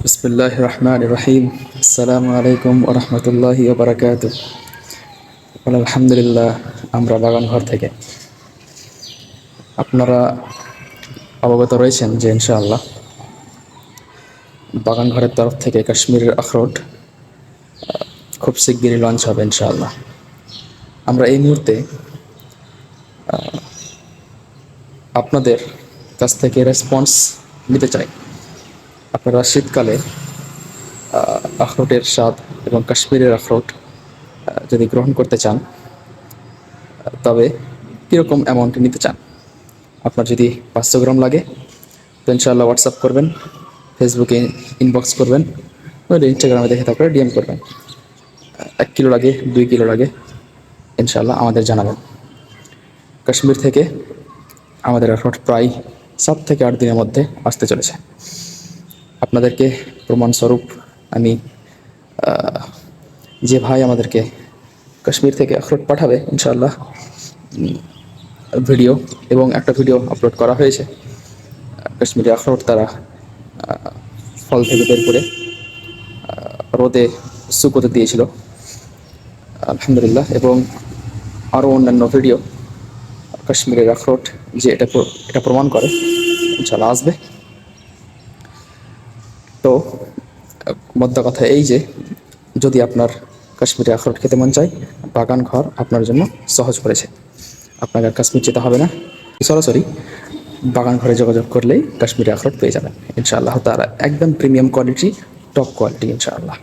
বিসমিল্লাহির রহমানির রহিম। আসসালামু আলাইকুম ওয়া রাহমাতুল্লাহি ওয়া বারাকাতুহু। আলহামদুলিল্লাহ, আমরা বাগানঘর থেকে আপনারা অবগত রয়েছেন যে ইনশাআল্লাহ বাগানঘরের তরফ থেকে কাশ্মীরের আখরোট খুব শিগগিরই লঞ্চ হবে ইনশাআল্লাহ। আমরা এই মুহূর্তে আপনাদের কাছ থেকে রেসপন্স নিতে চাই। আপনারা শীতকালে আখরোটের স্বাদ এবং কাশ্মীরের আখরোট যদি গ্রহণ করতে চান, তবে কীরকম অ্যামাউন্ট নিতে চান? আপনার যদি 500 গ্রাম লাগে তো ইনশাআল্লাহ হোয়াটসঅ্যাপ করবেন, ফেসবুকে ইনবক্স করবেন, নইলে ইনস্টাগ্রামে দেখে তারপরে ডিএম করবেন। 1 কিলো লাগে, 2 কিলো লাগে, ইনশাআল্লাহ আমাদের জানাবেন। কাশ্মীর থেকে আমাদের আখরোট প্রায় 7 থেকে 8 দিনের মধ্যে আসতে চলেছে। আপনাদেরকে প্রমাণস্বরূপ আমি যে ভাই আমাদেরকে কাশ্মীর থেকে আখরোট পাঠাবে ইনশাআল্লাহ ভিডিও এবং একটা ভিডিও আপলোড করা হয়েছে। কাশ্মীরি আখরোট তারা ফল থেকে বের করে রোদে শুকোতে দিয়েছিল আলহামদুলিল্লাহ, এবং আরও অন্যান্য ভিডিও কাশ্মীরের আখরোট যে এটা প্রমাণ করে ইনশাআল্লাহ আসবে। তো মোদ্দা কথা এই যে, যদি আপনার কাশ্মীরি আখরোট খেতে মন চায়, বাগান ঘর আপনার জন্য সহজ করেছে। আপনাকে আর কাশ্মীর যেতে হবে না, সরাসরি বাগান ঘরে যোগাযোগ করলেই কাশ্মীরি আখরোট পেয়ে যাবেন ইনশাআল্লাহ তাআলা। একদম প্রিমিয়াম কোয়ালিটি, টপ কোয়ালিটি ইনশাআল্লাহ।